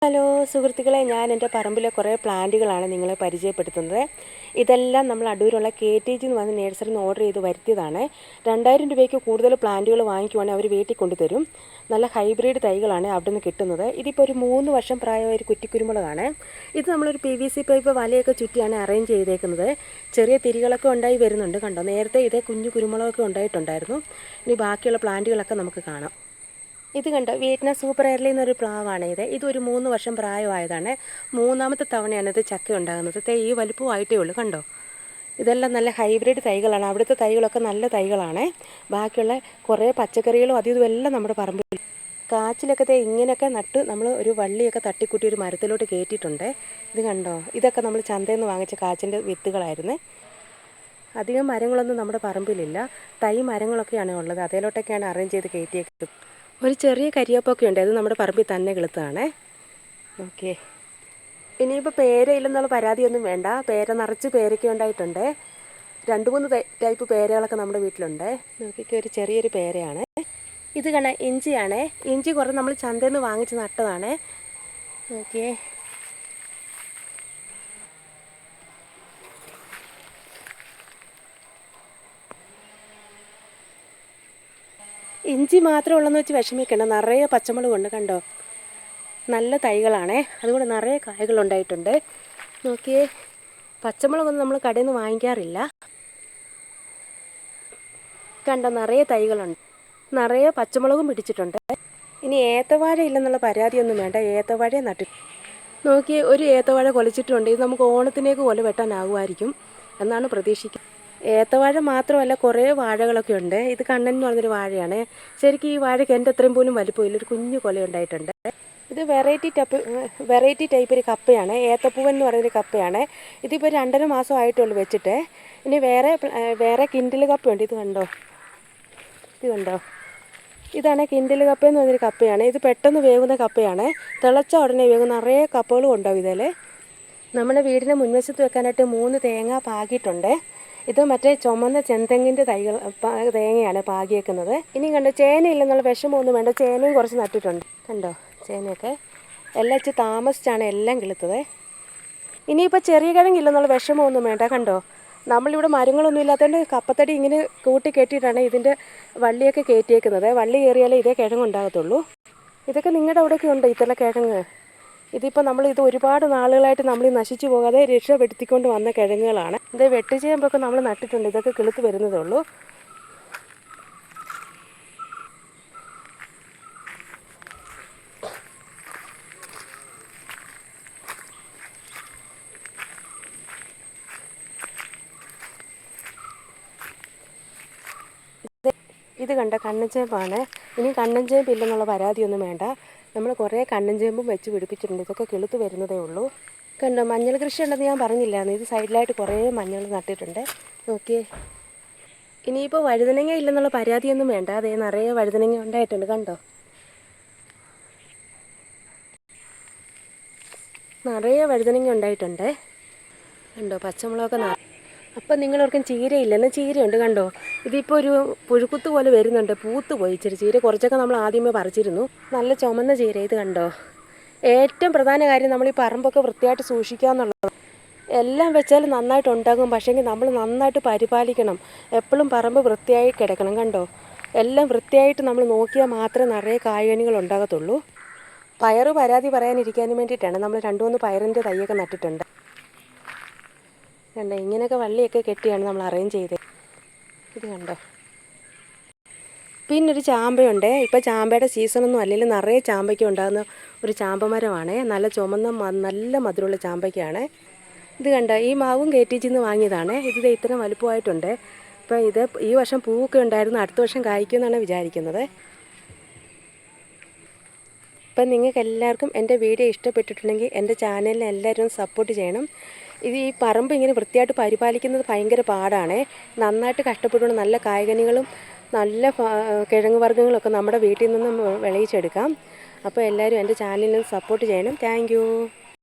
Hello സുഹൃത്തുക്കളെ, ഞാൻ എൻ്റെ പറമ്പിലെ കുറേ പ്ലാന്റുകളാണ് നിങ്ങളെ പരിചയപ്പെടുത്തുന്നത്. ഇതെല്ലാം നമ്മൾ അടൂരുള്ള KTG എന്ന് പറഞ്ഞ നേഴ്സറിയിൽ നിന്ന് ഓർഡർ ചെയ്ത് വരുത്തിയതാണ്. 2000 രൂപയ്ക്ക് കൂടുതൽ പ്ലാന്റുകൾ വാങ്ങിക്കുവാണെങ്കിൽ അവർ വീട്ടിൽ കൊണ്ടുതരും. നല്ല ഹൈബ്രിഡ് തൈകളാണ് അവിടെ നിന്ന് കിട്ടുന്നത്. ഇതിപ്പോൾ ഒരു 3 വർഷം പ്രായമായ ഒരു കുറ്റിക്കുരുമുളകാണ്. ഇത് നമ്മളൊരു PVC പൈപ്പ് വലയൊക്കെ ചുറ്റിയാണ് അറേഞ്ച് ചെയ്തേക്കുന്നത്. ചെറിയ തിരികളൊക്കെ ഉണ്ടായി വരുന്നുണ്ട്, കണ്ടോ. നേരത്തെ ഇതേ കുഞ്ഞു കുരുമുളകൊക്കെ ഉണ്ടായിട്ടുണ്ടായിരുന്നു. ഇനി ബാക്കിയുള്ള പ്ലാന്റുകളൊക്കെ നമുക്ക് കാണാം. ഇത് കണ്ടോ, വിയറ്റ്നാം സൂപ്പർ എയർലി എന്നൊരു പ്ലാവാണ് ഇതൊരു 3 വർഷം പ്രായമായതാണ്. 3ാമത്തെ തവണയാണ് ഇത് ചക്ക ഉണ്ടാകുന്നത്. ഈ വലുപ്പമായിട്ടേ ഉള്ളൂ, കണ്ടോ. ഇതെല്ലാം നല്ല ഹൈബ്രിഡ് തൈകളാണ്. അവിടുത്തെ തൈകളൊക്കെ നല്ല തൈകളാണ്. ബാക്കിയുള്ള കുറേ പച്ചക്കറികളും ഇതുമെല്ലാം നമ്മുടെ പറമ്പിൽ കാച്ചിലൊക്കെ ഇങ്ങനെയൊക്കെ നട്ട് നമ്മൾ ഒരു വള്ളിയൊക്കെ തട്ടിക്കൂട്ടി ഒരു മരത്തിലോട്ട് കയറ്റിയിട്ടുണ്ട്. ഇത് കണ്ടോ, ഇതൊക്കെ നമ്മൾ ചന്തയിൽ നിന്ന് വാങ്ങിച്ച കാച്ചിൻ്റെ വിത്തുകളായിരുന്നു. അധികം മരങ്ങളൊന്നും നമ്മുടെ പറമ്പിലില്ല, തൈ മരങ്ങളൊക്കെയാണ് ഉള്ളത്. അതിലോട്ടൊക്കെയാണ് അറേഞ്ച് ചെയ്ത് കയറ്റിയേക്കുന്നത്. ഒരു ചെറിയ കരിയപ്പൊക്കെ ഉണ്ട്, അത് നമ്മുടെ പറമ്പിൽ തന്നെ കിളുത്തതാണ്. ഓക്കെ, ഇനിയിപ്പോൾ പേരയില്ലെന്നുള്ള പരാതിയൊന്നും വേണ്ട. പേര നിറച്ച് പേരയ്ക്ക ഉണ്ടായിട്ടുണ്ട്. 2-3 ടൈപ്പ് പേരകളൊക്കെ നമ്മുടെ വീട്ടിലുണ്ട്. നോക്കിയൊക്കെ ഒരു ചെറിയൊരു പേരയാണ്. ഇത് കണ്ട ഇഞ്ചിയാണ്. ഇഞ്ചി കുറേ നമ്മൾ ചന്തയിൽ നിന്ന് വാങ്ങിച്ച് നട്ടതാണ്. ഓക്കെ, ഇഞ്ചി മാത്രമേ ഉള്ളെന്ന് വെച്ച് വിഷമിക്കണ്ട. നിറയെ പച്ചമുളകുണ്ട്, കണ്ടോ. നല്ല തൈകളാണേ, അതുകൊണ്ട് നിറയെ കായകളുണ്ടായിട്ടുണ്ട്. നോക്കിയേ, പച്ചമുളകൊന്നും നമ്മൾ കടയിൽ നിന്ന് വാങ്ങിക്കാറില്ല. കണ്ടോ, നിറയെ തൈകളുണ്ട്. നിറയെ പച്ചമുളകും പിടിച്ചിട്ടുണ്ട്. ഇനി ഏത്തവാഴ ഇല്ലെന്നുള്ള പരാതിയൊന്നും വേണ്ട, ഏത്തവാഴ നട്ടിട്ട്. നോക്കിയേ, ഒരു ഏത്തവാഴ കൊലച്ചിട്ടുണ്ട്. ഇത് നമുക്ക് ഓണത്തിനേക്ക് കൊല വെട്ടാനാകുമായിരിക്കും എന്നാണ് പ്രതീക്ഷിക്കുന്നത്. ഏത്തവാഴ മാത്രമല്ല, കുറേ വാഴകളൊക്കെ ഉണ്ട്. ഇത് കണ്ണൻ എന്ന് പറഞ്ഞൊരു വാഴയാണ്. ശരിക്കും ഈ വാഴയ്ക്ക് എൻ്റെ അത്രയും പോലും വലിപ്പമില്ല, ഒരു കുഞ്ഞു കൊല ഉണ്ടായിട്ടുണ്ട്. ഇത് വെറൈറ്റി ടൈപ്പ് ഒരു കപ്പയാണ്. ഏത്തപ്പൂവൻ എന്ന് പറയുന്നൊരു കപ്പയാണ്. ഇതിപ്പോൾ 2.5 മാസം ആയിട്ടുള്ളൂ വെച്ചിട്ട്. ഇനി വേറെ കിൻഡിൽ കപ്പയുണ്ട്. ഇത് കണ്ടോ. ഇതാണ് കിൻഡിൽ കപ്പയെന്ന് പറഞ്ഞൊരു കപ്പയാണ്. ഇത് പെട്ടെന്ന് വേകുന്ന കപ്പയാണ്. തിളച്ച ഉടനെ വേകും. നിറയെ കപ്പകളും ഉണ്ടാവും ഇതിൽ. നമ്മുടെ വീടിൻ്റെ മുൻവശത്ത് വെക്കാനായിട്ട് 3 തേങ്ങ പാകിയിട്ടുണ്ട്. ഇത് മറ്റേ ചുമന്ന ചെന്തെങ്ങിൻ്റെ തേങ്ങയാണ് പാകിയേക്കുന്നത്. ഇനി കണ്ടോ, ചേനയില്ലെന്നുള്ള വിഷമമൊന്നും വേണ്ട. ചേനയും കുറച്ച് നട്ടിട്ടുണ്ട്, കണ്ടോ. ചേനയൊക്കെ എല്ലാം ഇച്ചിരി താമസിച്ചാണ് എല്ലാം കിളുത്തത്. ഇനിയിപ്പോൾ ചെറിയ കിഴങ്ങില്ലെന്നുള്ള വിഷമമൊന്നും വേണ്ട, കണ്ടോ. നമ്മളിവിടെ മരങ്ങളൊന്നും ഇല്ലാത്തതുകൊണ്ട് കപ്പത്തടി ഇങ്ങനെ കൂട്ടി കെട്ടിയിട്ടാണ് ഇതിൻ്റെ വള്ളിയൊക്കെ കയറ്റിയേക്കുന്നത്. വള്ളി കയറിയാലേ ഇതേ കിഴങ്ങുണ്ടാകത്തുള്ളൂ. ഇതൊക്കെ നിങ്ങളുടെ അവിടെയൊക്കെ ഉണ്ട് ഇത്തരം കിഴങ്ങ്. ഇതിപ്പോൾ ഇത് ഒരുപാട് നാളുകളായിട്ട് നമ്മൾ നശിച്ചു പോകാതെ രക്ഷപ്പെടുത്തിക്കൊണ്ട് വന്ന കിഴങ്ങുകളാണ്. ഇത് വെട്ടുചേമ്പൊക്കെ നമ്മൾ നട്ടിട്ടുണ്ട്. ഇതൊക്കെ കിളുത്ത് വരുന്നതേ ഉള്ളൂ. ഇത് കണ്ട കണ്ണൻചേമ്പാണ്. ഇനി കണ്ണൻചേമ്പ് ഇല്ലെന്നുള്ള പരാതിയൊന്നും വേണ്ട. നമ്മൾ കുറേ കണ്ണൻചേമ്പും വെച്ച് പിടിപ്പിച്ചിട്ടുണ്ട്. ഇതൊക്കെ കിളുത്ത് വരുന്നതേ ഉള്ളൂ. കണ്ടോ, മഞ്ഞൾ കൃഷി ഉണ്ടെന്ന് ഞാൻ പറഞ്ഞില്ലായിരുന്നു. ഇത് സൈഡിലായിട്ട് കുറേ മഞ്ഞൾ നട്ടിട്ടുണ്ട്. ഓക്കെ, ഇനിയിപ്പോൾ വഴുതനങ്ങ ഇല്ലെന്നുള്ള പരാതിയൊന്നും വേണ്ട. അതേ നിറയെ വഴുതനങ്ങ ഉണ്ടായിട്ടുണ്ട്, കണ്ടോ. നിറയെ വഴുതനങ്ങ ഉണ്ടായിട്ടുണ്ട്, കണ്ടോ. പച്ചമുളകൊക്കെ അപ്പം നിങ്ങളോർക്കും ചീരയില്ലെന്ന്. ചീരയുണ്ട്, കണ്ടോ. ഇതിപ്പോൾ ഒരു പുഴുക്കുത്ത് പോലെ വരുന്നുണ്ട്. പൂത്ത് പോയി ഇച്ചിരി ചീര. കുറച്ചൊക്കെ നമ്മൾ ആദ്യമേ പറിച്ചിരുന്നു. നല്ല ചുമന്ന ചീര. ഇത് കണ്ടോ. ഏറ്റവും പ്രധാന കാര്യം നമ്മൾ ഈ പറമ്പൊക്കെ വൃത്തിയായിട്ട് സൂക്ഷിക്കുക എന്നുള്ളത്. എല്ലാം വെച്ചാൽ നന്നായിട്ട് ഉണ്ടാകും, പക്ഷേങ്കിൽ നമ്മൾ നന്നായിട്ട് പരിപാലിക്കണം. എപ്പോഴും പറമ്പ് വൃത്തിയായി കിടക്കണം, കണ്ടോ. എല്ലാം വൃത്തിയായിട്ട് നമ്മൾ നോക്കിയാൽ മാത്രമേ നിറയെ കായ്കനികൾ ഉണ്ടാകത്തുള്ളൂ. പരാതി പറയാനിരിക്കാനും വേണ്ടിയിട്ടാണ് നമ്മൾ 2-3 പയറിൻ്റെ തൈയൊക്കെ നട്ടിട്ടുണ്ട്. കണ്ടോ, ഇങ്ങനെയൊക്കെ വള്ളിയൊക്കെ കെട്ടിയാണ് നമ്മൾ അറേഞ്ച് ചെയ്തത്. ഇത് കണ്ടോ. പിന്നൊരു ചാമ്പയുണ്ട്. ഇപ്പോൾ ചാമ്പയുടെ സീസണൊന്നും അല്ലെങ്കിൽ നിറയെ ചാമ്പയ്ക്ക ഉണ്ടാകുന്ന ഒരു ചാമ്പമരമാണ്. നല്ല ചുമന്ന നല്ല മധുരമുള്ള ചാമ്പയ്ക്കാണ്. ഇത് കണ്ടോ, ഈ മാവും KTG നിന്ന് വാങ്ങിയതാണ്. ഇത് ഇത്രയും വലുപ്പമായിട്ടുണ്ട്. ഇപ്പോൾ ഈ വർഷം പൂവൊക്കെ ഉണ്ടായിരുന്നു. അടുത്ത വർഷം കായ്ക്കുമെന്നാണ് വിചാരിക്കുന്നത്. ഇപ്പം നിങ്ങൾക്ക് എല്ലാവർക്കും എൻ്റെ വീഡിയോ ഇഷ്ടപ്പെട്ടിട്ടുണ്ടെങ്കിൽ എൻ്റെ ചാനലിനെ എല്ലാവരും സപ്പോർട്ട് ചെയ്യണം. ഈ പറമ്പ് ഇങ്ങനെ വൃത്തിയായിട്ട് പരിപാലിക്കുന്നത് ഭയങ്കര പാടാണ്. നന്നായിട്ട് കഷ്ടപ്പെട്ടുകൊണ്ട് നല്ല കായ്കനികളും നല്ല കിഴങ്ങ് വർഗ്ഗങ്ങളൊക്കെ നമ്മുടെ വീട്ടിൽ നിന്നും വിളയിച്ചെടുക്കാം. അപ്പോൾ എല്ലാവരും എൻ്റെ ചാനലിനെ സപ്പോർട്ട് ചെയ്യണം. Thank you.